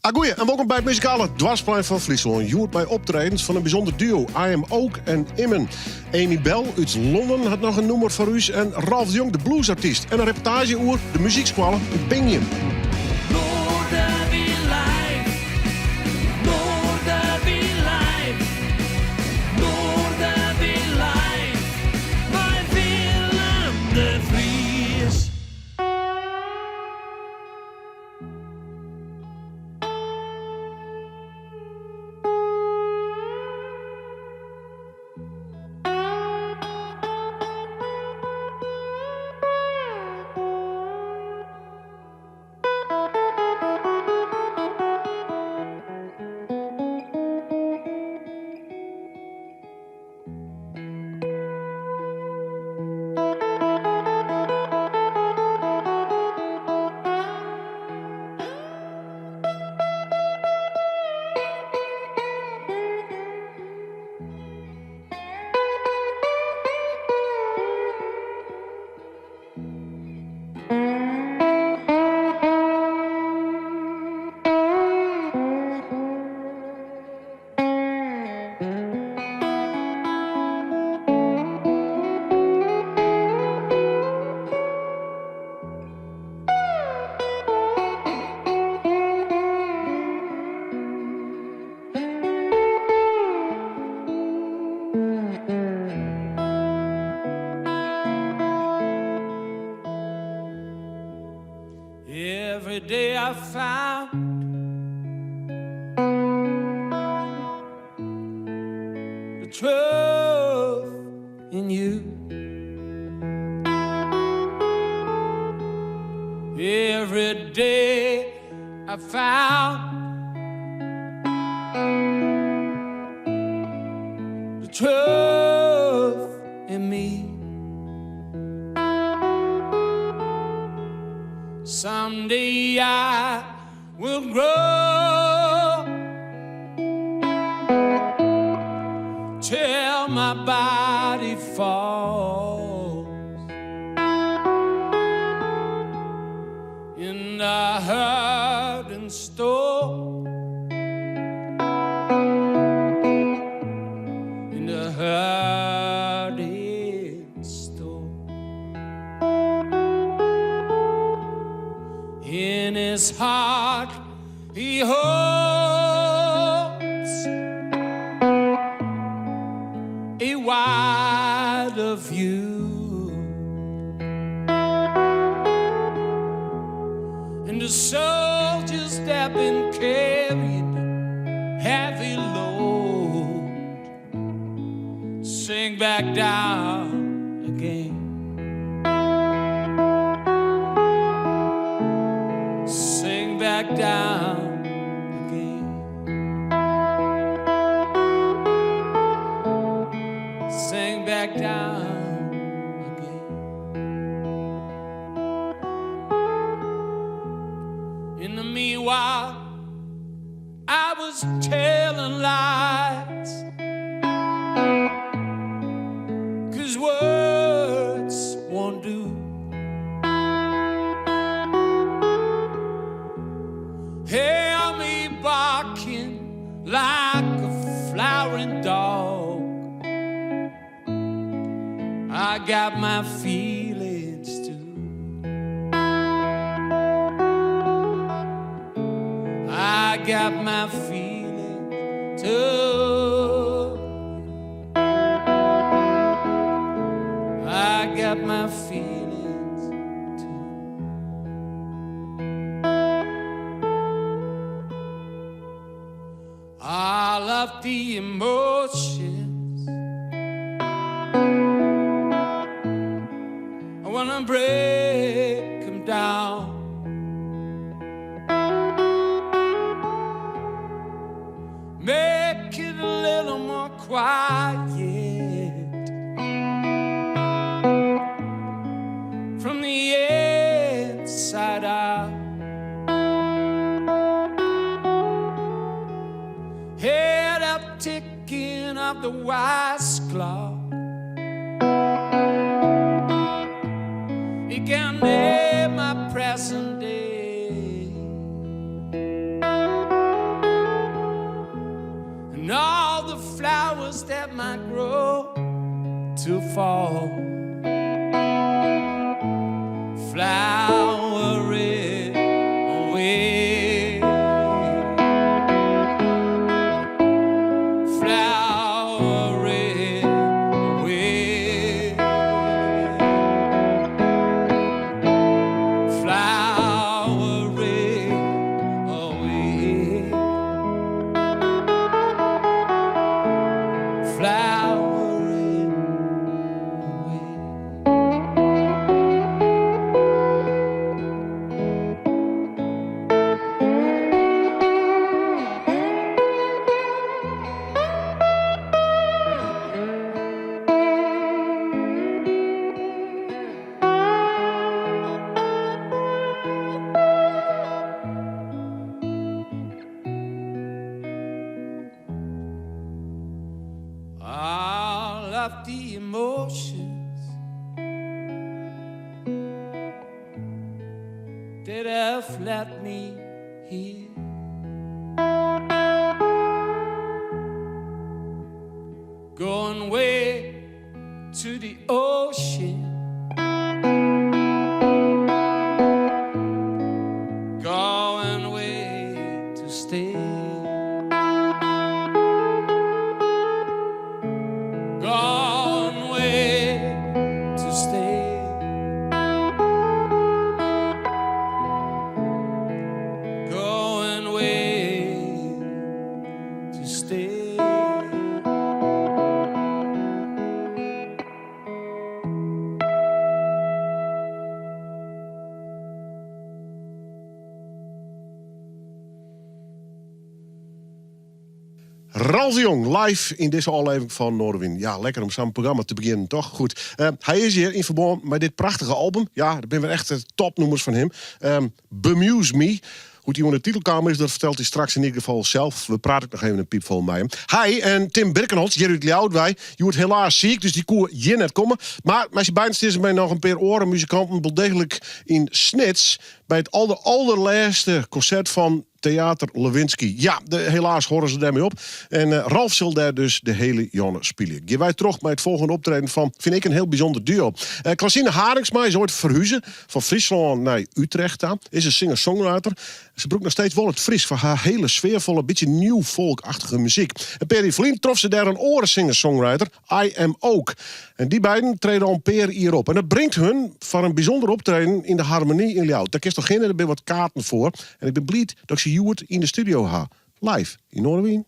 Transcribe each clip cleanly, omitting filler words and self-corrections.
Goeie, en welkom bij het muzikale Dwarsplein van Friesland. Joert bij optredens van een bijzonder duo, I Am Oak en Immen. Amy Bell uit Londen had nog een nummer voor u en Ralf de Jong, de bluesartiest. En een reportage over de muziekschool in Bingen. Every day I found the truth in you. Every day I found the truth in me. Someday I will grow till my body falls in the hurt and store, in the hurt and store. In his heart he holds a wider view, and the soldiers that been carried heavy load sink back down again. Back down again. Sing back down again. In the meanwhile, I was telling lies, 'cause words won't do. Hear me barking like a flowering dog. I got my feelings too. I got my feelings too. I got my feelings. All of the emotions I wanna break them down. Make it a little more quiet from the inside out. Head up, ticking of the wise clock. It can name my present day. to fall. Flowering away, flowering away, flowering away, flowering away. All of the emotions that have led me here, going way to the ocean, going way to stay. Gone way to stay. Going way to stay. Ralf de Jong, live in deze aflevering van Noorderwind. Ja, lekker om zo'n programma te beginnen, toch? Goed. Hij is hier in verband met dit prachtige album. Ja, dat zijn weer echt topnummers van hem. Bemuse Me. Hoe die onder de titelkamer is, dat vertelt hij straks in ieder geval zelf. We praten ook nog even een piepvol met hem. Hij en Tim Birkenholz, Gerrit Ljoudwij, je wordt helaas ziek, dus die koer hier net komen. Maar zijn bijna is mij nog een paar oren muzikanten wel degelijk in Snits bij het allerlaatste concert van Theater Lewinsky. Ja, helaas horen ze daarmee op. En Ralf zal daar dus de hele jonne spelen. Je wij terug bij het volgende optreden van, vind ik, een heel bijzonder duo. Klaasine Haringsma is ooit verhuizen van Friesland naar Utrecht aan. Is een singer-songwriter. Ze broekt nog steeds wel het Fries voor haar hele sfeervolle, beetje nieuw volkachtige muziek. En Perry Vlien trof ze daar een oren-singer-songwriter, I Am Ook. En die beiden treden al een paar hier op. En dat brengt hun van een bijzonder optreden in de Harmonie in Ljouwt. Daar is toch geen, er ben wat kaarten voor. En ik ben blij dat ik ze Joert in de studio ha. Live in Noorderwien.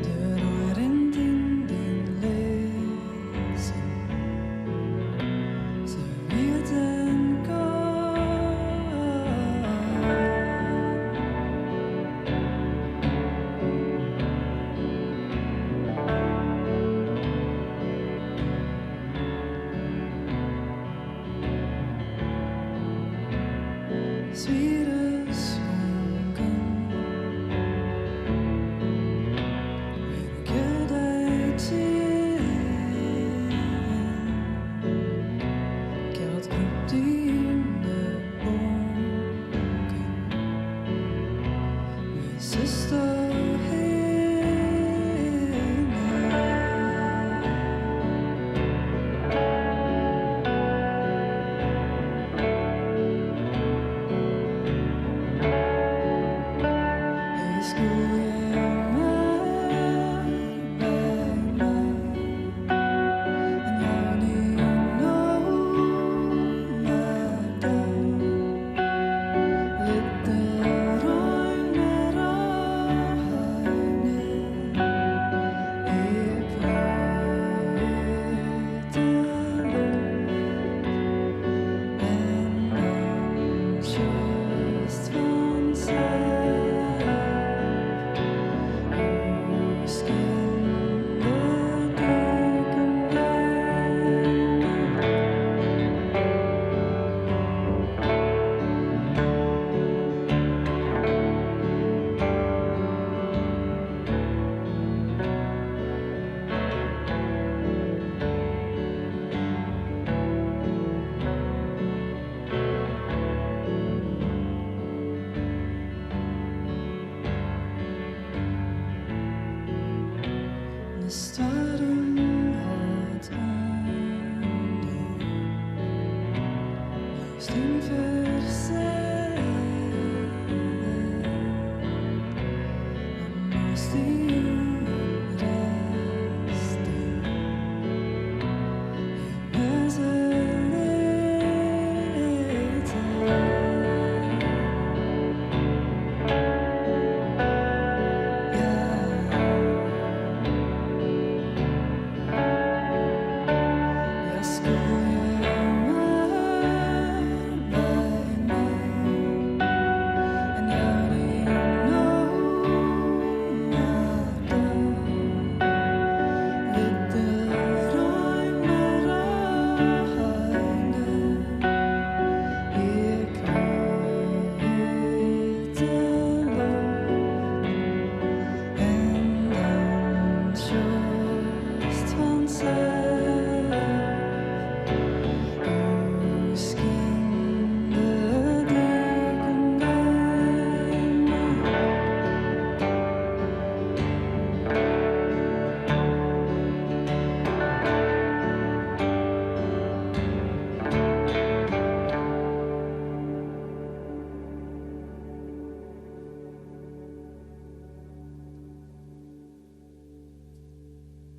De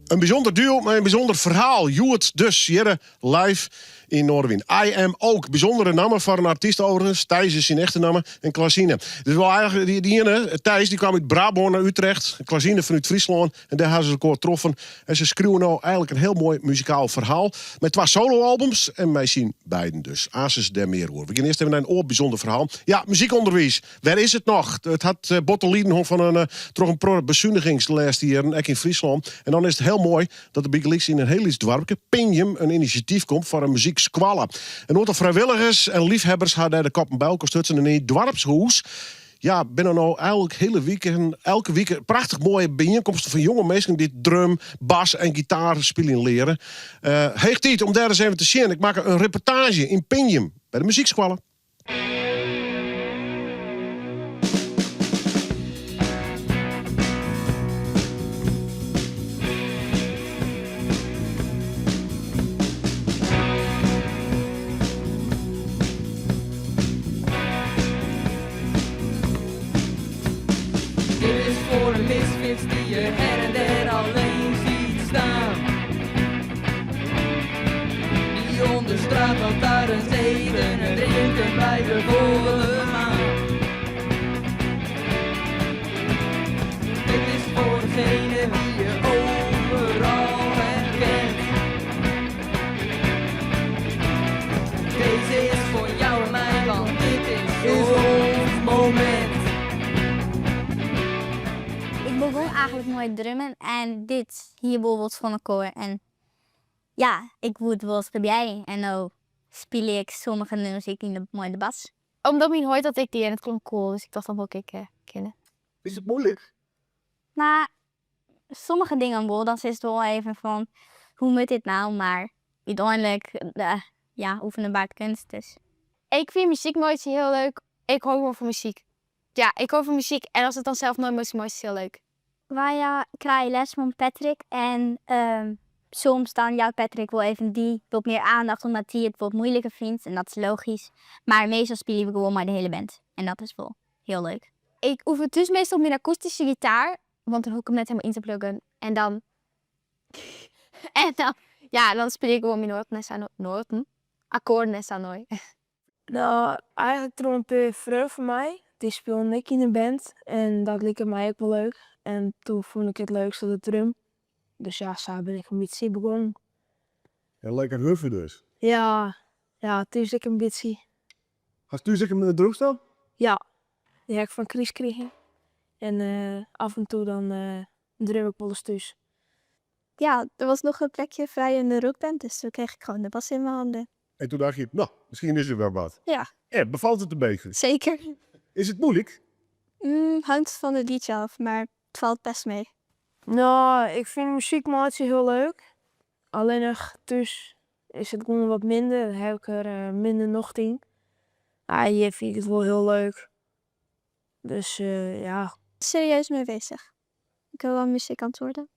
Een bijzonder duo met een bijzonder verhaal. Joert dus hier live in Noorderwien. I Am ook. Bijzondere namen voor een artiest overigens. Thijs is zijn echte naam en Klasine. Dus wel eigenlijk die ene, Thijs, die kwam uit Brabant naar Utrecht. Klasine vanuit Friesland. En daar hebben ze elkaar getroffen. En ze schreeuwen nou eigenlijk een heel mooi muzikaal verhaal. Met 2 soloalbums. En wij zien beiden dus. Asus der meer hoor. We gaan eerst even naar een bijzonder verhaal. Ja, muziekonderwijs. Waar is het nog? Het had Bottelieden van een bezuinigingslijst hier in Friesland. En dan is het heel mooi dat de Bigeliks in een heel iets dwarpje, Pinjum, een initiatief komt voor een muziekskwalla. Een aantal vrijwilligers en liefhebbers hadden de kop en buik stutsen in een dwarpshoes. Ja, binnen nou eigenlijk elke week prachtig mooie bijeenkomsten van jonge mensen die drum, bas en gitaar spelen leren. Heeft tijd om daar eens even te zien. Ik maak een reportage in Pinjum bij de muziekskwalla. Die je her en der alleen ziet staan. Die onder straat wat daar eens eten en drinken bij de volle maan. Dit is voor degene die je overal herkent. Deze is voor jou en mij, want dit is ons moment. Ik begon eigenlijk nooit drummen en dit hier bijvoorbeeld van een koor. En ja, ik word wel eens bij en nou speel ik sommige nummers in de bas. Omdat men hoort dat ik die en het klonk cool, dus ik dacht dan wil ik kennen. Is het moeilijk? Maar sommige dingen wel, dan is het wel even van hoe moet dit nou, maar uiteindelijk oefenen baart kunst dus. Ik vind muziek nooit zo heel leuk. Ik hou gewoon van muziek. Ja, ik hou van muziek en als het dan zelf nooit is, is het heel leuk. Wij krijgen les van Patrick en soms dan jouw Patrick wil even die wat meer aandacht omdat hij het wat moeilijker vindt en dat is logisch. Maar meestal spelen we gewoon maar de hele band en dat is wel heel leuk. Ik oefen dus meestal met een akoestische gitaar, want dan hoef ik hem net helemaal in te pluggen. En dan dan speel ik gewoon mijn noten. Akkoorden en zo nooit. Nou, eigenlijk trompet vreugd voor mij. Die speelde ik in de band en dat leek mij ook wel leuk. En toen vond ik het leukste de drum. Dus ja, zo ben ik een beetje begonnen. Ja, lekker huffen dus. Ja, toen is ik een beetje. Hast u zeker met de droog staan? Ja, die heb ik van Chris gekregen. En af en toe dan drum ik wel eens thuis. Ja, er was nog een plekje vrij in de rockband, dus toen kreeg ik gewoon de bas in mijn handen. En toen dacht je, nou, misschien is er wel wat. Ja, Bevalt het een beetje? zeker. Is het moeilijk? Hangt van het liedje af, maar het valt best mee. Nou, ik vind muziekmaatje heel leuk. Alleen nog thuis is het gewoon wat minder. Dan heb ik er minder nog in. Je vind ik het wel heel leuk. Dus ja. Serieus mee bezig. Ik wil wel muzikant worden.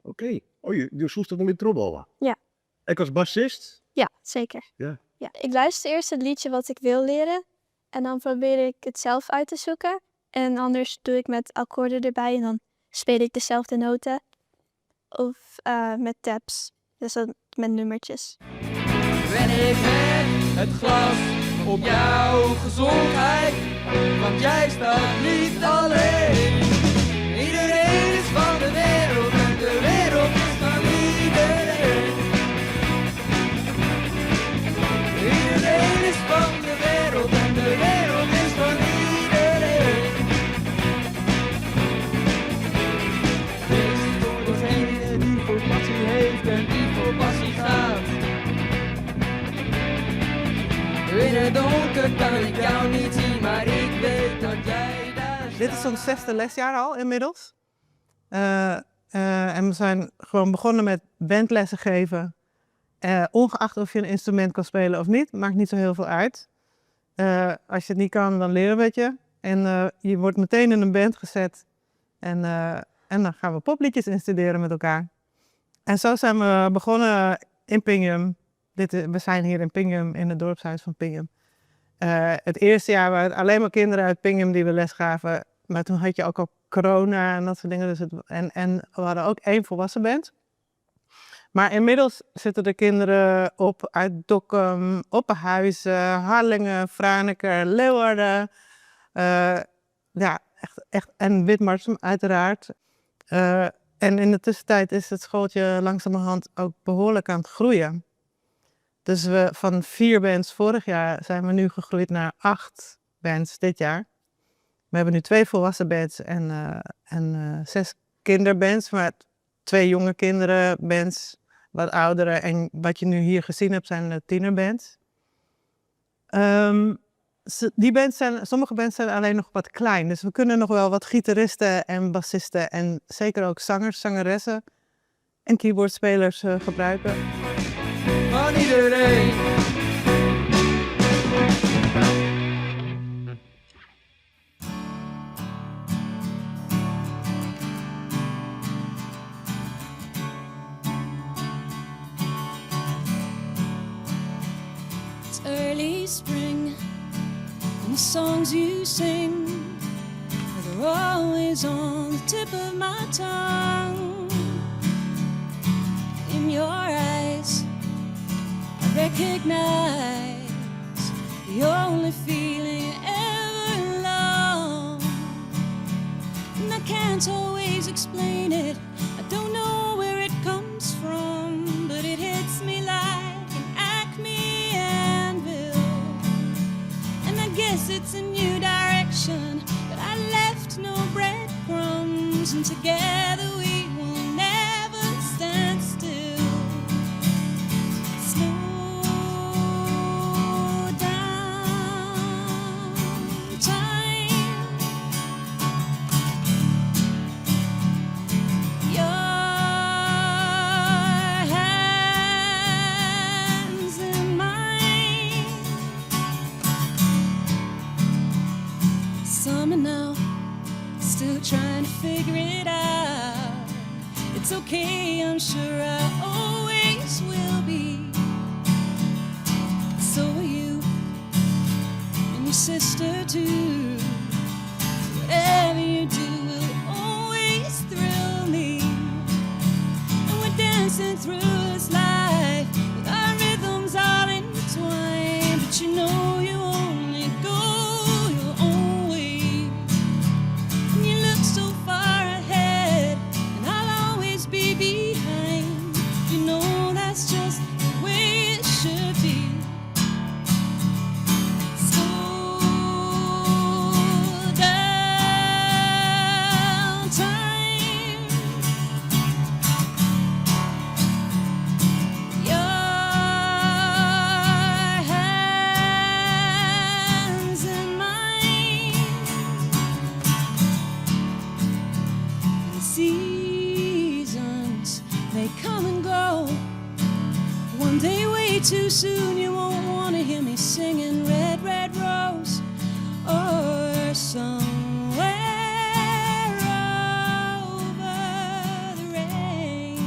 Oké. Oh, je sloeg dat met trommel? Ja. Ik als bassist? Ja, zeker. Ja. Ik luister eerst het liedje wat ik wil leren. En dan probeer ik het zelf uit te zoeken. En anders doe ik met akkoorden erbij. En dan speel ik dezelfde noten. Of met tabs. Dus dan met nummertjes. Ben ik met het glas op jouw gezondheid, want jij staat niet alleen. Iedereen is van de wereld en de wereld is van iedereen. Iedereen is van de wereld en de wereld is van iedereen. Wees voor degene die voor passie heeft en die voor passie gaat. In het donker kan ik jou niet zien, maar ik weet dat jij daar staat. Dit is ons 6e lesjaar al inmiddels. En we zijn gewoon begonnen met bandlessen geven. Ongeacht of je een instrument kan spelen of niet, maakt niet zo heel veel uit. Als je het niet kan, dan leren we het je. En je wordt meteen in een band gezet. En dan gaan we popliedjes instuderen met elkaar. En zo zijn we begonnen in Pingham. We zijn hier in Pingham, in het dorpshuis van Pingham. Het eerste jaar waren het alleen maar kinderen uit Pingham die we les gaven. Maar toen had je ook al corona en dat soort dingen. Dus en we hadden ook 1 volwassen band. Maar inmiddels zitten er kinderen op uit Dokkum, Oppenhuizen, Harlingen, Franeker, Leeuwarden. Ja, echt. En Witmarsum uiteraard. En in de tussentijd is het schooltje langzamerhand ook behoorlijk aan het groeien. Dus van 4 bands vorig jaar zijn we nu gegroeid naar 8 bands dit jaar. We hebben nu 2 volwassen bands en 6 kinderbands, maar 2 jonge kinderen bands, wat oudere. En wat je nu hier gezien hebt zijn de tienerbands. Sommige bands zijn alleen nog wat klein, dus we kunnen nog wel wat gitaristen en bassisten en zeker ook zangers, zangeressen en keyboardspelers gebruiken. Van iedereen. It's early spring and the songs you sing, they're always on the tip of my tongue. In your eyes I recognize the only feeling ever known. And I can't always explain it, I don't know where it comes from, but it hits me like an Acme anvil. And I guess it's a new direction, but I left no breadcrumbs, and together we will never stand still. Trying to figure it out. It's okay, I'm sure I always will be. So are you and your sister too. Whatever you do will always thrill me. And we're dancing through this life with our rhythms all intertwined. But you know you only go your own way. And you look so far ahead, and I'll always be behind. You know that's just the way it should be. Slow down time. Your hands in mine. And seasons, they come and go. One day way too soon, you won't want to hear me singing Red, Red Rose or somewhere over the rainbow.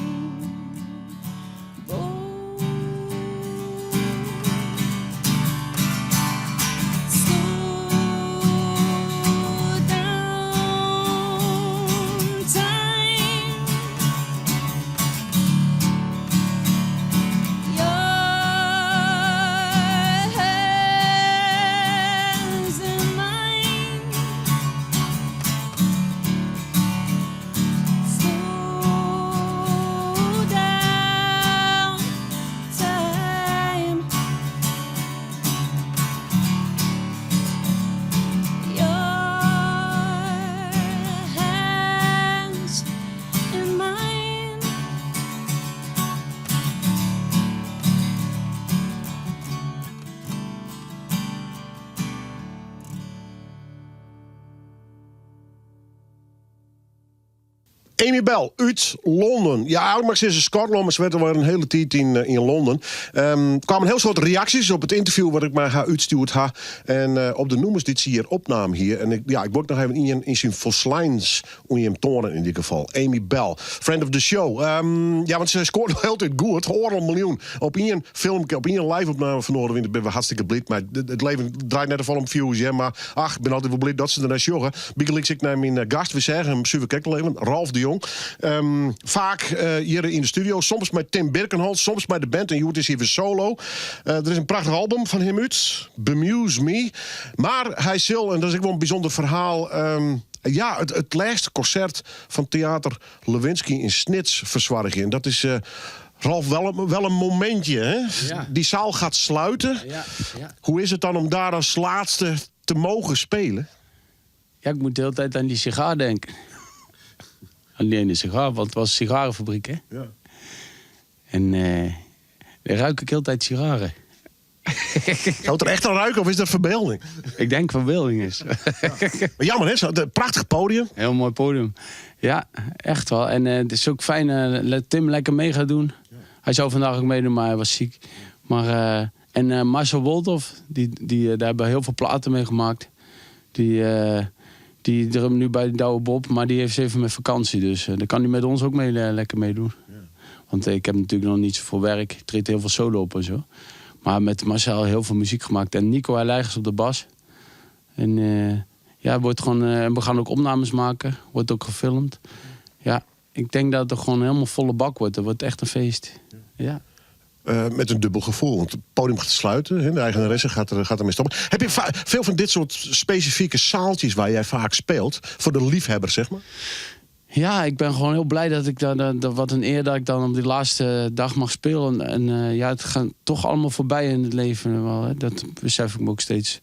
Amy Bell uit Londen. Ja, eigenlijk mag ze in Schotland, maar ze werd al een hele tijd in Londen. Er kwamen een heel soort reacties op het interview wat ik maar haar uitstuurd ha. En op de noemers die ze hier opnam hier. En ik word nog even in zijn Voslijns om je hem tonen in dit geval. Amy Bell, friend of the show. Want ze scoort nog altijd goed. 100 miljoen op één filmpje, op één live-opname van Noorderwind. Ben we hartstikke blij. Maar het leven draait net vol om views, hè. Maar ach, ik ben altijd wel blij dat ze er naar joggen. Biegelijk ik naar mijn gast, we zeggen hem super kekkel Ralf de Jong. Vaak hier in de studio, soms met Tim Birkenholt, soms bij de band. En Joet is hier weer solo. Er is een prachtig album van hem uit, Bemuse Me. Maar hij zal, en dat is ook wel een bijzonder verhaal. Het laatste concert van Theater Lewinsky in Snits verzwargen. En dat is Ralf wel een momentje, hè? Ja. Die zaal gaat sluiten. Ja. Hoe is het dan om daar als laatste te mogen spelen? Ja, ik moet de hele tijd aan die sigaar denken. Aan die ene sigaar, want het was een sigarenfabriek, hè? Ja. En daar ruik ik heel de tijd sigaren. Zou het er echt aan ruiken of is dat verbeelding? Ik denk verbeelding is. Maar jammer, hè? Een prachtig podium. Heel mooi podium. Ja, echt wel. En het is ook fijn dat Tim lekker mee gaat doen. Ja. Hij zou vandaag ook meedoen, maar hij was ziek. Maar, Marcel Woltoff, daar hebben heel veel platen mee gemaakt. Die drum nu bij de Douwe Bob, maar die heeft even met vakantie. Dus daar kan hij met ons ook lekker meedoen. Ja. Want ik heb natuurlijk nog niet zoveel werk. Ik treed heel veel solo op en zo. Maar met Marcel heel veel muziek gemaakt. En Nico Heijlegers op de bas. En wordt gewoon, we gaan ook opnames maken. Wordt ook gefilmd. Ja, ik denk dat het gewoon helemaal volle bak wordt. Het wordt echt een feest. Ja. Met een dubbel gevoel. Want het podium gaat sluiten. Hè? De eigenaresse gaat ermee stoppen. Heb je veel van dit soort specifieke zaaltjes waar jij vaak speelt? Voor de liefhebber, zeg maar? Ja, ik ben gewoon heel blij dat ik wat een eer dat ik dan op die laatste dag mag spelen. En het gaat toch allemaal voorbij in het leven. Wel, hè. Dat besef ik me ook steeds.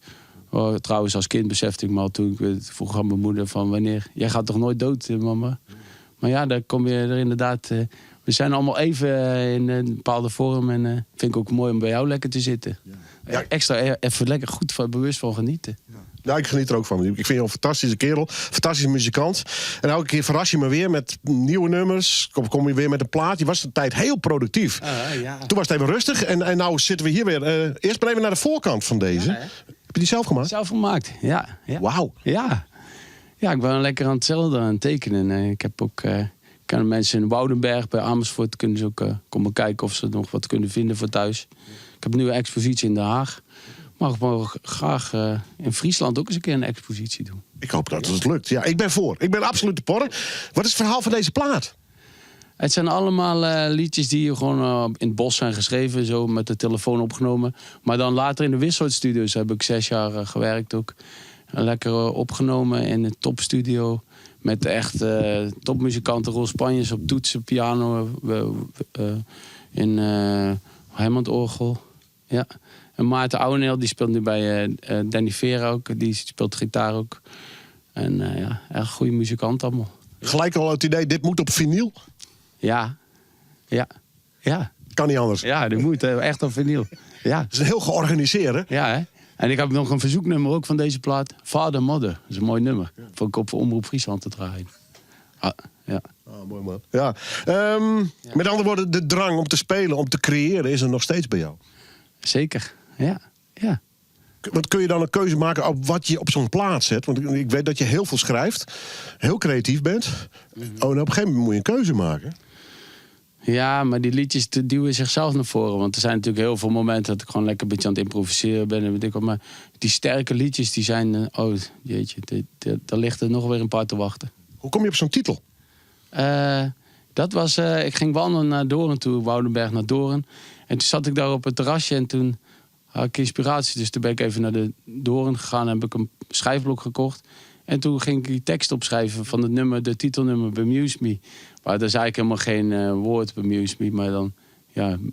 Oh, trouwens, als kind besefte ik me al toen ik vroeg aan mijn moeder van wanneer. Jij gaat toch nooit dood, mama? Maar ja, dan kom je er inderdaad. We zijn allemaal even in een bepaalde vorm. En vind ik ook mooi om bij jou lekker te zitten. Ja. Extra even lekker goed bewust van genieten. Ja, ik geniet er ook van. Ik vind je een fantastische kerel, fantastische muzikant. En elke keer verras je me weer met nieuwe nummers. Kom je weer met een plaat. Je was de tijd heel productief. Toen was het even rustig. En nou zitten we hier weer. Eerst maar even naar de voorkant van deze. Heb je die zelf gemaakt? Zelf gemaakt, ja. Wauw. Ja, ik ben lekker aan hetzelfde aan het tekenen. Ik heb ook... Kunnen mensen in Woudenberg bij Amersfoort kunnen ze ook komen kijken of ze nog wat kunnen vinden voor thuis. Ik heb nu een expositie in Den Haag. Mag ik graag in Friesland ook eens een keer een expositie doen. Ik hoop dat het lukt. Ja, ik ben voor. Ik ben absoluut de porren. Wat is het verhaal van deze plaat? Het zijn allemaal liedjes die gewoon in het bos zijn geschreven, zo met de telefoon opgenomen. Maar dan later in de Wisselt-studios heb ik 6 jaar gewerkt ook. Lekker opgenomen in een topstudio. Met echt topmuzikanten, Roel Spanjes op toetsen, piano, in Helmond orgel. Ja. En Maarten Ouweneel, die speelt nu bij Danny Vera ook. Die speelt gitaar ook. En echt goede muzikant allemaal. Gelijk al het idee, dit moet op vinyl? Ja. Kan niet anders. Ja, dit moet echt op vinyl. Ja. Het is heel georganiseerd, hè? Ja, hè? En ik heb nog een verzoeknummer ook van deze plaat. Vader Mother. Dat is een mooi nummer. Voor ik op Omroep Friesland te draaien. Ja. Mooi man. Ja. Met andere woorden, de drang om te spelen, om te creëren, is er nog steeds bij jou. Zeker, ja. Wat kun je dan een keuze maken op wat je op zo'n plaat zet? Want ik weet dat je heel veel schrijft. Heel creatief bent. En op een gegeven moment moet je een keuze maken. Ja, maar die liedjes duwen zichzelf naar voren. Want er zijn natuurlijk heel veel momenten dat ik gewoon lekker een beetje aan het improviseren ben. En weet ik wat, maar die sterke liedjes, die zijn... daar ligt er nog weer een paar te wachten. Hoe kom je op zo'n titel? Dat was... ik ging wandelen naar Doorn toe, Woudenberg naar Doorn. En toen zat ik daar op het terrasje en toen had ik inspiratie. Dus toen ben ik even naar de Doorn gegaan en heb ik een schrijfblok gekocht. En toen ging ik die tekst opschrijven van het nummer, de titelnummer Bemuse Me. Maar dat is eigenlijk helemaal geen woord, Bemuse Me, maar dan,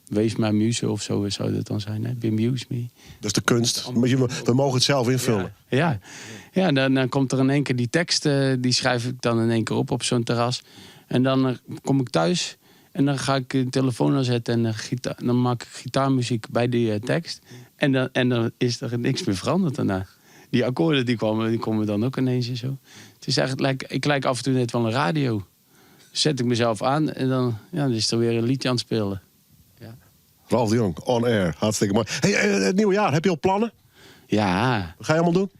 wees mijn muze of zo zou dat dan zijn, hè? Bemuse Me. Dat is de kunst. We mogen het zelf invullen. Ja, dan komt er in één keer die tekst, die schrijf ik dan in één keer op zo'n terras. En dan kom ik thuis en dan ga ik de telefoon aanzetten en dan maak ik gitaarmuziek bij die tekst. En dan is er niks meer veranderd daarna. Die akkoorden die komen dan ook ineens en zo. Het is eigenlijk, ik lijk af en toe net wel een radio. zet ik mezelf aan en dan is er weer een liedje aan het spelen. Ralf de Jong, on air. Hartstikke mooi. Hey, het nieuwe jaar, heb je al plannen? Ja, Wat ga je allemaal doen?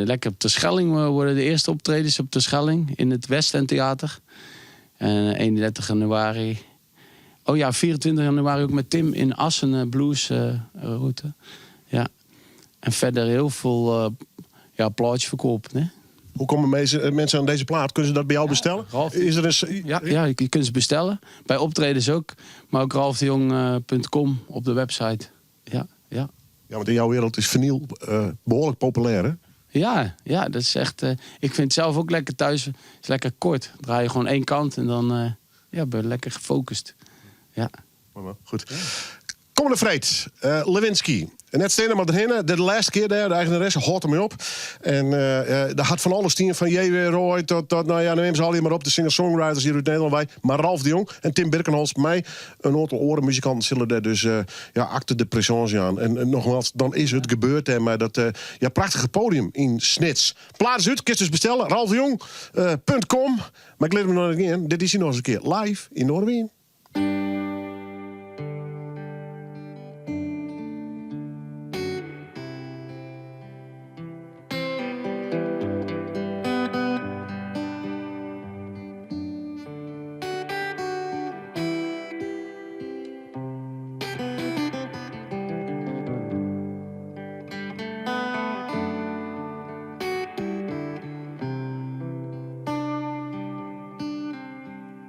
lekker op de Schelling worden de eerste optredens op de Schelling in het Westend Theater. En 31 januari. Oh ja, 24 januari ook met Tim in Assen bluesroute. Ja. En verder heel veel plaatjes verkopen. Hè? Hoe komen mensen aan deze plaat? Kunnen ze dat bij jou bestellen? Ralf. Is er een... Ja, je kunt ze bestellen. Bij optredens ook. Maar ook ralfdejong.com op de website. Ja. Ja, want in jouw wereld is vinyl behoorlijk populair, hè? Ja, dat is echt... ik vind het zelf ook lekker thuis. Het is lekker kort. Draai je gewoon één kant en dan ben je lekker gefocust. Ja. Goed. Komende vreed, Lewinsky. Net stenen maar erin, de laatste keer daar, de eigenaresse hoort ermee op. En daar had van alles tien van J.W. Roy tot nou ja, neem ze al maar op, de singer-songwriters hier uit Nederland bij. Maar Ralf de Jong en Tim Birkenhals, mij, een aantal orenmuzikanten zullen daar dus acte de présence aan. En nogmaals, dan is het gebeurd hè, maar dat prachtige podium in Snits. Plaat is uit, kun je dus bestellen, ralfdejong.com. Maar ik leer hem nog een keer in, dit is hij nog eens een keer live in Noorderwien.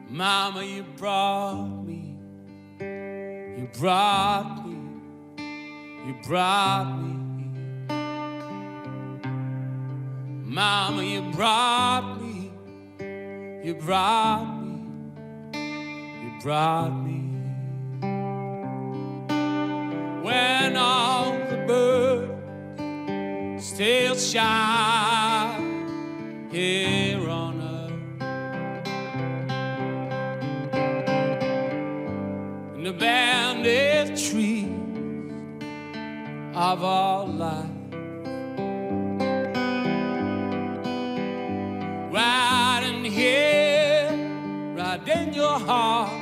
Mama, you brought me, you brought me, you brought me. Mama, you brought me, you brought me, you brought me. When all the birds still shine here on earth. The banded trees of our life, right in here, right in your heart,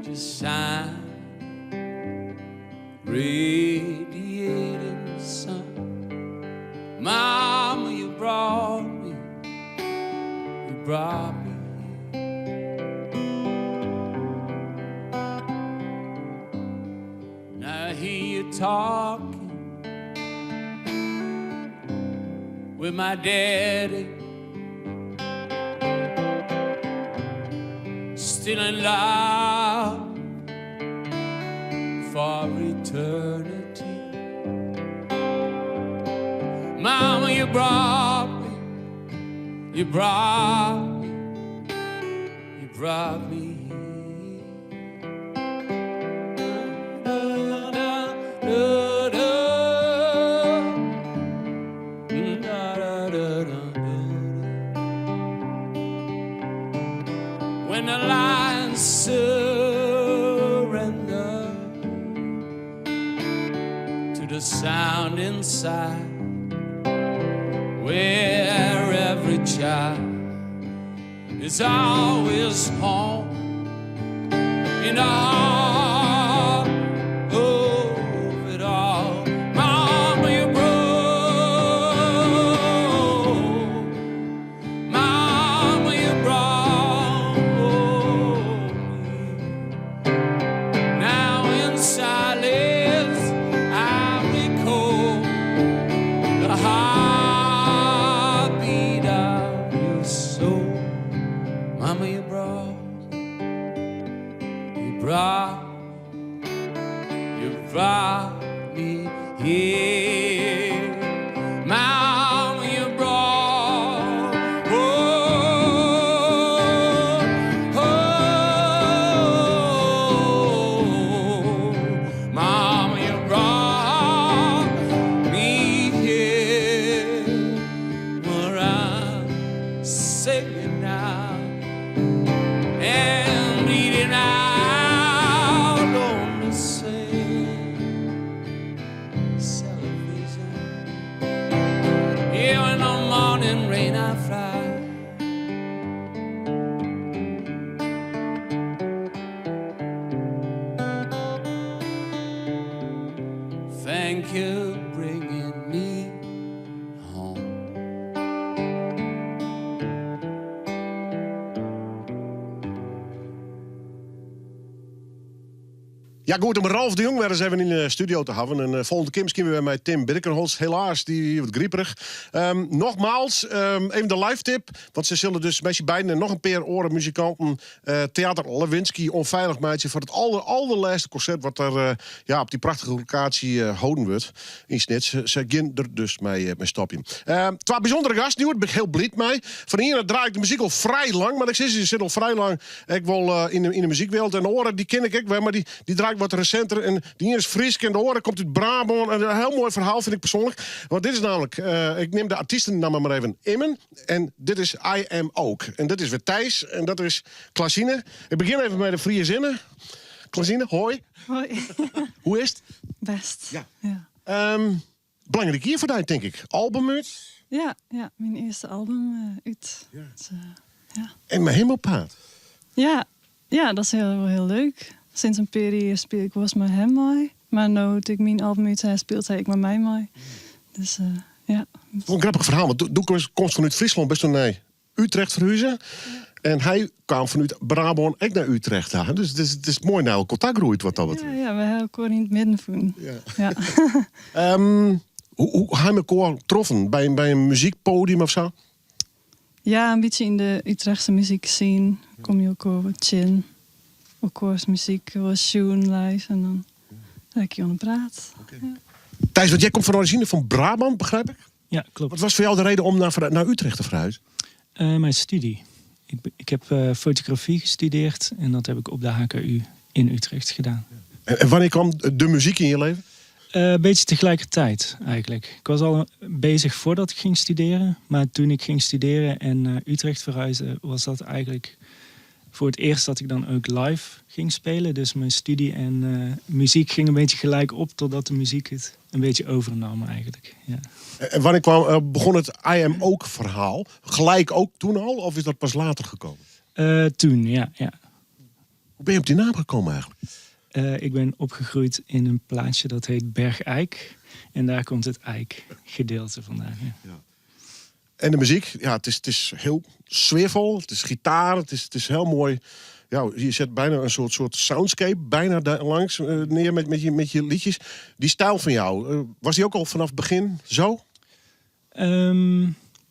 just shine, radiating sun. Mama, you brought me, you brought me. I hear you talking with my daddy, still in love for eternity. Mama, you brought me, you brought me, you brought me. When the lions surrender to the sound inside, where every child is always home in the heart of it all. Mama, you brought, Mama, you brought me. Now in silence I recall the heartbeat of your soul. Mama, you brought me here. Mama, you brought, Mama, you brought me here. Where I'm singing now and bleeding out on the sand. thank you bringing me home. Ja, goed om Ralf de Jong weer eens even in de studio te hebben. En volgende keer misschien weer met Tim Birkenholz. Helaas, die wordt grieperig. Nogmaals, even de live tip. Want ze zullen dus met je beiden en nog een paar oren muzikanten... Theater Lewinsky onveilig maatje voor het allerlaatste concert... wat er op die prachtige locatie houden wordt. In Snits. Ze gaan er dus mee stopje. Twee bijzondere gasten, nu daar ben ik heel blij mee. Van hier draai ik de muziek al vrij lang. Maar ik zie ze zit al vrij lang ik wil in de muziekwereld. En de oren, die ken ik wel, maar die draai ik wat recenter. En die hier is Fries en de oren komt uit Brabant. En een heel mooi verhaal vind ik persoonlijk. Want dit is namelijk, ik neem de artiestennaam maar even Immen. En dit is I Am Ook. En dit is weer Thijs. En dat is Klasine. Ik begin even met de vrije zinnen. Klasine, hoi. Hoi. Hoe is het? Best. Ja. Belangrijk hier voor jou, denk ik. Album uit. Ja, mijn eerste album uit. Ja. Dus, ja. En mijn hemelpaard. Ja, dat is heel leuk. Sinds een periode speel ik was met hem mee. Maar nu ik mijn album uit heb, speelt hij met mij mee. Dus ja. Een grappig verhaal. Want toen komt vanuit Friesland best toen naar Utrecht verhuizen. Ja. En hij kwam vanuit Brabant ook naar Utrecht. Ja. Dus het is mooi nou contact groeit wat dat betreft. Ja, we hebben elkaar in het midden voelen. Ja. Hoe heb je elkaar getroffen? Bij een muziekpodium of zo? Ja, een beetje in de Utrechtse muziek scene. Kom je elkaar wat chin. Elkaars muziek was tune live. En dan raak je aan de praat. Okay. Ja. Thijs, want jij komt van origine van Brabant, begrijp ik? Ja, klopt. Wat was voor jou de reden om naar Utrecht te verhuizen? Mijn studie. Ik heb fotografie gestudeerd en dat heb ik op de HKU in Utrecht gedaan. En wanneer kwam de muziek in je leven? Een beetje tegelijkertijd eigenlijk. Ik was al bezig voordat ik ging studeren. Maar toen ik ging studeren en naar Utrecht verhuisde, was dat eigenlijk voor het eerst dat ik dan ook live ging spelen. Dus mijn studie en muziek ging een beetje gelijk op, totdat de muziek het een beetje overnam eigenlijk. Ja. En wanneer begon het I Am Ook verhaal? Gelijk ook toen al, of is dat pas later gekomen? Toen, ja. Hoe ben je op die naam gekomen eigenlijk? Ik ben opgegroeid in een plaatsje dat heet Bergijk. En daar komt het eik-gedeelte vandaan. Ja. En de muziek, ja, het is heel sfeervol. Het is gitaar, het is heel mooi. Ja, je zet bijna een soort soundscape bijna daar langs neer met je liedjes. Die stijl van jou, was die ook al vanaf het begin zo?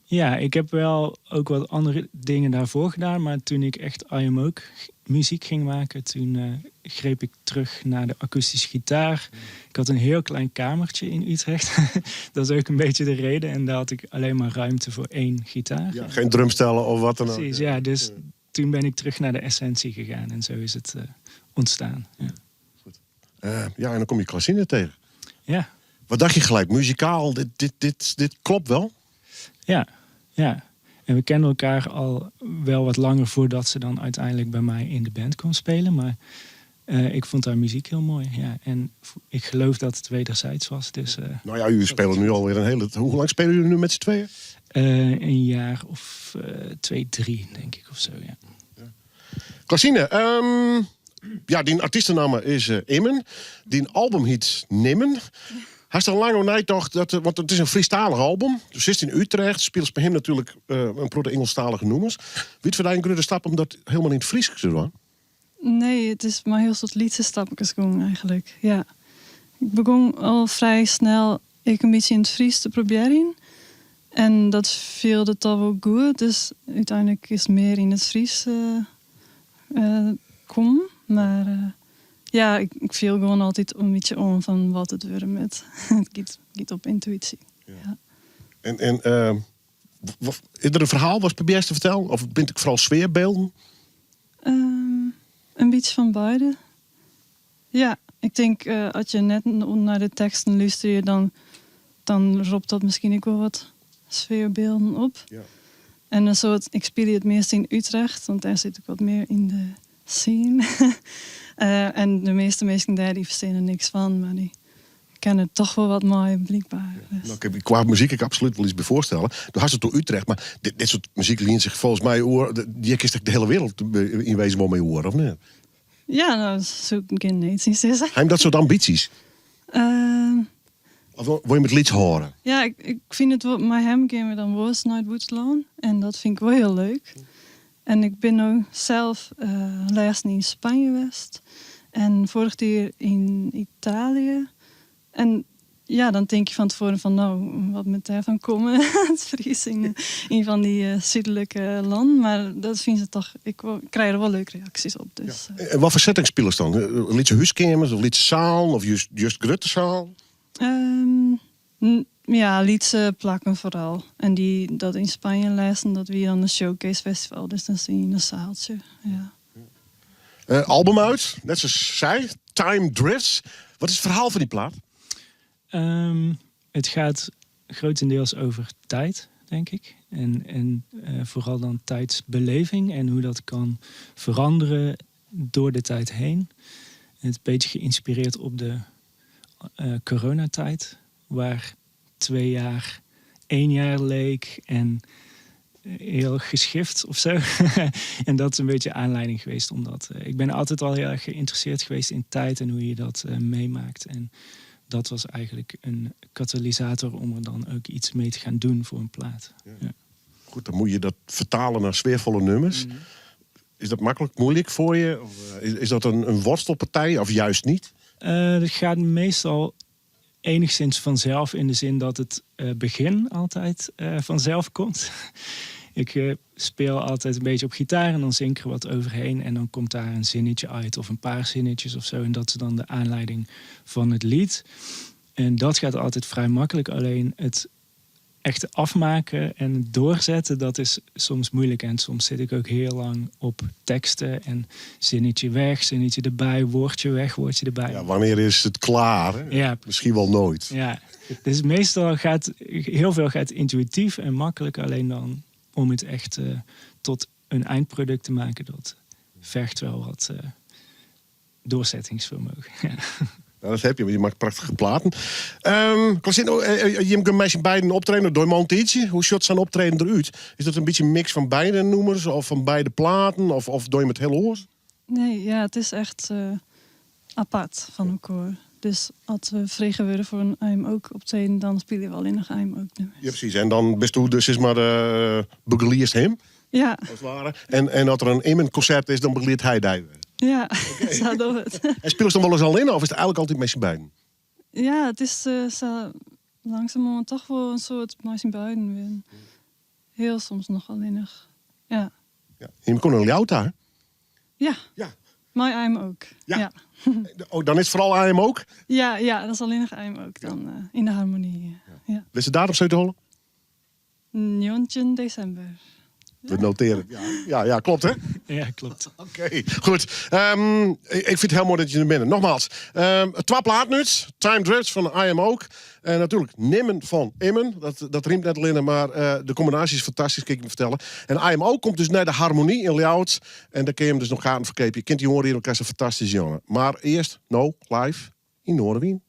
Ja, ik heb wel ook wat andere dingen daarvoor gedaan. Maar toen ik echt I Am Ook muziek ging maken, toen greep ik terug naar de akoestische gitaar. Ik had een heel klein kamertje in Utrecht. Dat is ook een beetje de reden. En daar had ik alleen maar ruimte voor 1 gitaar. Ja, geen drumstellen of wat dan ook. Precies, ja. Dus toen ben ik terug naar de essentie gegaan. En zo is het ontstaan. Ja. Goed. Ja, en dan kom je Klasine tegen. Ja. Wat dacht je gelijk? Muzikaal, dit klopt wel? Ja. En we kenden elkaar al wel wat langer voordat ze dan uiteindelijk bij mij in de band kon spelen. Maar ik vond haar muziek heel mooi. Ja. En ik geloof dat het wederzijds was. Dus, nou ja, jullie spelen nu alweer een hele... Hoe lang spelen jullie nu met z'n tweeën? Een jaar of 2, 3, denk ik, of zo, ja. Klasine, die artiestennaam is Immen. Die album heet Nimmen. Hij is al lang nagedacht, want het is een Friestalig album. Dus is in Utrecht, speelt bij hem natuurlijk een paar Engelstalige noemers. Weet je een grote stap om dat helemaal in het Fries te doen? Nee, het is maar heel soort liedjesstapjes gewoon eigenlijk. Ja. Ik begon al vrij snel een beetje in het Fries te proberen. En dat viel de toch wel goed. Dus uiteindelijk is het meer in het Fries komen. Maar ja, ik viel gewoon altijd een beetje om van wat het weer met. Het gaat op intuïtie. Ja. En is er een verhaal wat probeer je te vertellen? Of vind ik vooral sfeerbeelden? Een beetje van beide. Ja, ik denk als je net naar de teksten luistert, dan roept dat misschien ook wel wat sfeerbeelden op. Ja. En een soort, ik speel het meest in Utrecht, want daar zit ik wat meer in de scene. En de meeste mensen daar die verstaan er niks van, maar die kennen het toch wel wat mooi, blijkbaar. Dus. Nou, qua muziek ik absoluut wel iets bij voorstellen. Toen had het door Utrecht, maar dit soort muziek leent zich volgens mij die is de hele wereld in wezen wel mee horen, of niet? Ja, nou, zo geen neetjes is. Heb je dat soort ambities? Of wil je met lieds horen? Ja, ik vind het wel, maar hem gaan we dan was naar Woedslaan. En dat vind ik wel heel leuk. En ik ben ook zelf laatst in Spanje geweest. En vorig jaar in Italië. En ja, dan denk je van tevoren van nou, wat moet daarvan komen? Het Fries in van die zuidelijke landen. Maar dat vinden ze toch, ik krijg er wel leuke reacties op. Dus, En wat voor setting spelen ze dan? Liedje huiskamers of liedje zaal of just gruttezaal? Ja, liedse plakken vooral. En dat in Spanje lezen, dat we dan een showcase festival. Dus dan zie je in een zaaltje. Ja. Album uit, net zoals zij, Time Drifts. Wat is het verhaal van die plaat? Het gaat grotendeels over tijd, denk ik. En vooral dan tijdsbeleving en hoe dat kan veranderen door de tijd heen. Het is een beetje geïnspireerd op de coronatijd, waar 2 jaar 1 jaar leek en heel geschift of zo. En dat is een beetje aanleiding geweest omdat ik ben altijd al heel erg geïnteresseerd geweest in tijd en hoe je dat meemaakt. En dat was eigenlijk een katalysator om er dan ook iets mee te gaan doen voor een plaat. Ja. Goed, dan moet je dat vertalen naar sfeervolle nummers. Is dat makkelijk, moeilijk voor je? Of, is dat een worstelpartij of juist niet? Het gaat meestal enigszins vanzelf in de zin dat het begin altijd vanzelf komt. Ik speel altijd een beetje op gitaar en dan zing ik er wat overheen. En dan komt daar een zinnetje uit of een paar zinnetjes of zo. En dat is dan de aanleiding van het lied. En dat gaat altijd vrij makkelijk. Alleen het echte afmaken en het doorzetten, dat is soms moeilijk. En soms zit ik ook heel lang op teksten en zinnetje weg, zinnetje erbij, woordje weg, woordje erbij. Ja, wanneer is het klaar? Hè? Ja. Misschien wel nooit. Ja, dus meestal heel veel gaat intuïtief en makkelijk. Alleen dan om het echt tot een eindproduct te maken, dat vergt wel wat doorzettingsvermogen. Ja. Nou, dat heb je, want je maakt prachtige platen. Je kunt met beiden optreden door Montietje. Hoe shot zijn optreden eruit? Is dat een beetje een mix van beide nummers of van beide platen? Of doe je met heel oor? Nee, ja, het is echt apart van elkaar. Dus als we vregen willen voor een IM ook optreden, dan spelen we wel in een IM ook nummers. Ja, precies. En dan best u dus is maar de begeleerd hem. Ja. Als het ware. En als er een Immen concert is, dan begeleert hij die. Ja, zo doen we het. En spelen ze dan wel eens alleen of is het eigenlijk altijd met z'n beiden? Ja, het is zo langzamerhand toch wel een soort met z'n beiden weer. Heel soms nog alleenig. Ja. Ja. Je kon een Ljouta, hè? Ja. Ja. My IM ook. Ja. Ja. Oh, dan is het vooral AM ook? Ja, dat is alleenig IM ook dan in de harmonie. Ja. Is het datum zo te holen? 9 december. We noteren. Ja, klopt hè? Ja, klopt. Oké, goed. Ik vind het heel mooi dat je er bent. Nogmaals, 2 plaatnuts. Time Drifts van I Am Ook. En natuurlijk Nimmen van Immen. Dat riemt net alleen, maar de combinatie is fantastisch, kan ik me vertellen. En I Am Ook komt dus naar de harmonie in Ljouwert. En daar kun je hem dus nog gaan verkepen. Je kunt die horen hier elkaar, is een fantastische jongen. Maar eerst, live in Noorderwien.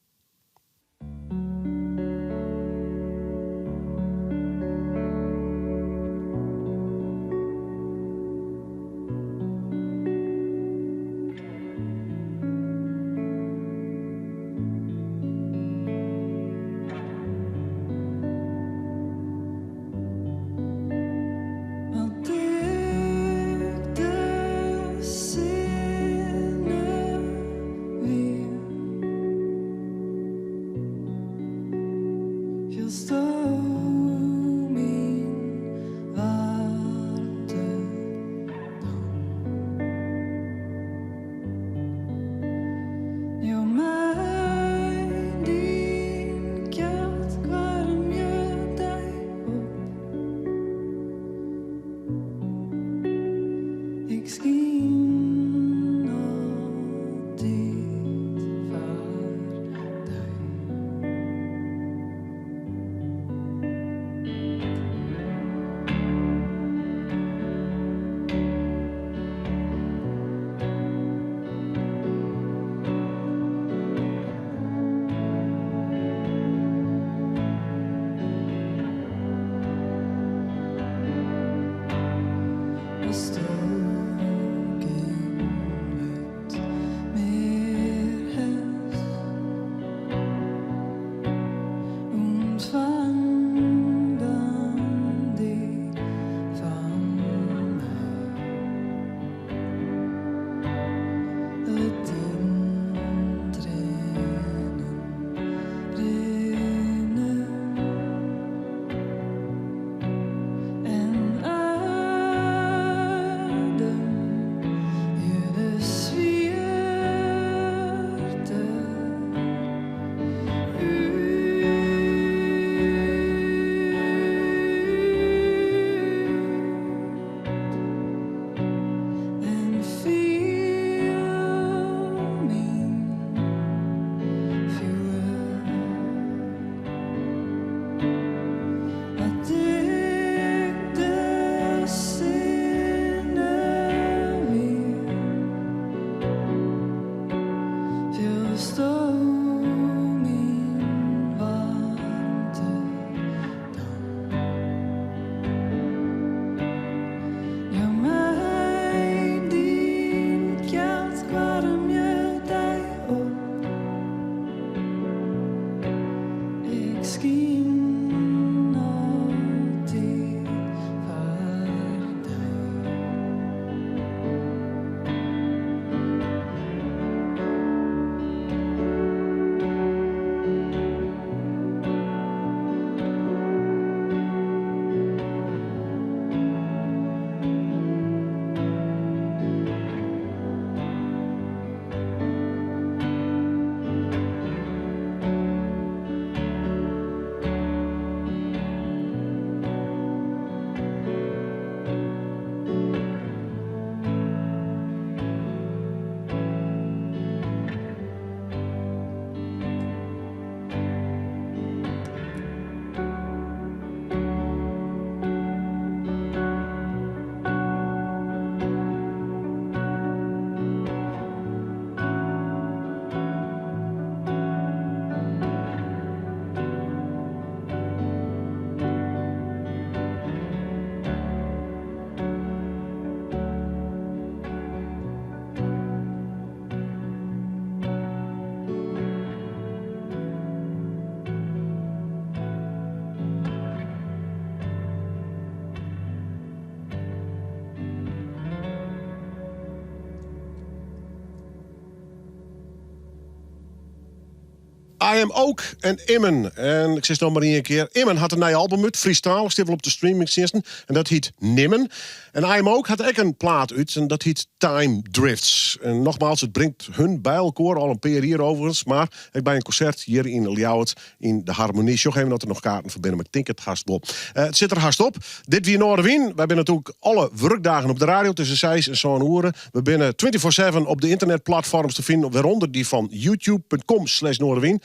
I Am Ook en Immen. En ik zeg nog maar één keer. Immen had een nieuw album uit, freestyle, stippel wel op de streamingdiensten. En dat heet Nimmen. En I Am Ook had ook een plaat uit en dat heet Time Drifts. En nogmaals, het brengt hun bij elkaar al een paar hier overigens. Maar ik bij een concert hier in Ljouwert in de Harmonie. Zo geven dat er nog kaarten voor binnen, maar ik denk het haast wel. Het zit er haast op. Dit wie Noorderwien. Wij zijn natuurlijk alle werkdagen op de radio tussen 6 en zo'n uren. We zijn 24/7 op de internetplatforms te vinden, waaronder die van youtube.com/Noorderwien.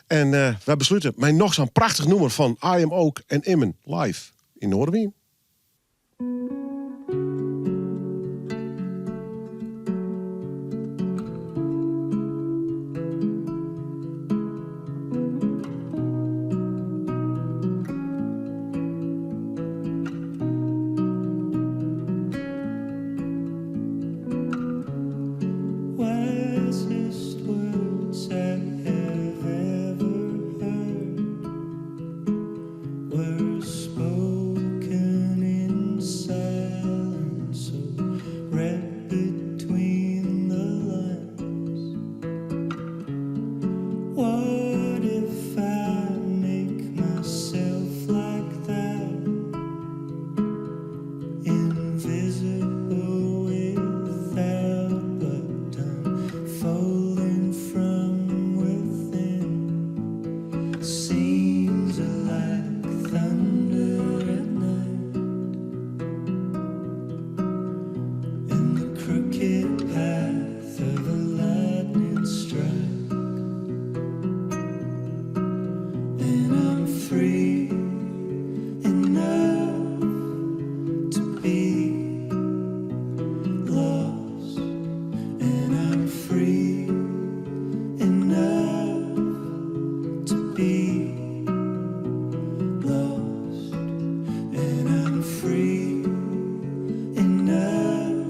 En wij besluiten met nog zo'n prachtig nummer van I Am Ook en Immen live in Noorderwien. Wisest words I have ever heard were spoken in silence, so read between the lines. What if I make myself like that, invisible without, but unfolding from within? Seems like thunder at night, in the crooked path of a lightning strike, and I'm free enough to be lost, and I'm free enough to be lost, and I'm free enough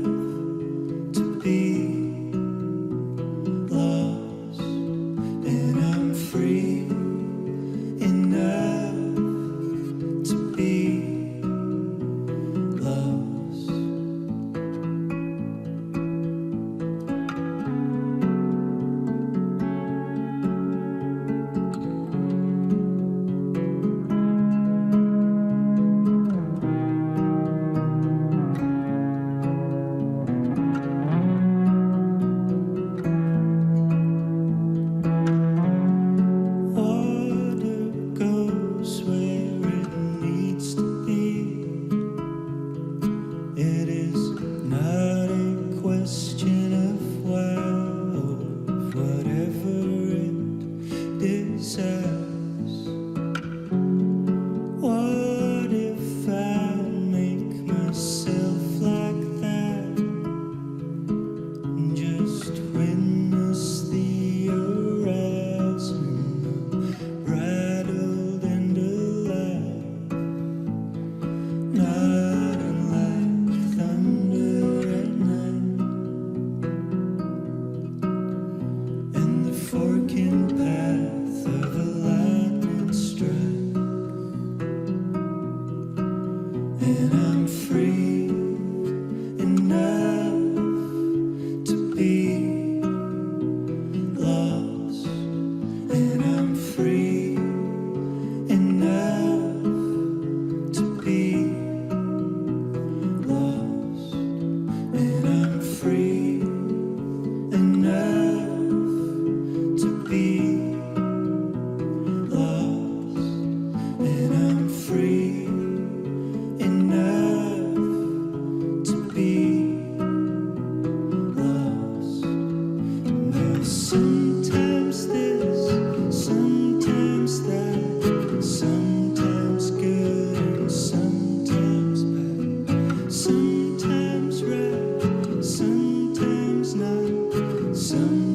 to be lost, and I'm free enough to be lost. Water goes where it needs to be. It is not a question of why or of whatever it desires. What if I make myself like that and just witness the horizon, rattled and alive, not unlike thunder at night, and the forking path of a lightning strike, and I'm free enough to be lost, and I'm free enough to be lost, and I'm free enough to be lost, and I'm free enough to be lost. There's sometimes this, sometimes that, sometimes good and sometimes bad, sometimes right, sometimes not, sometimes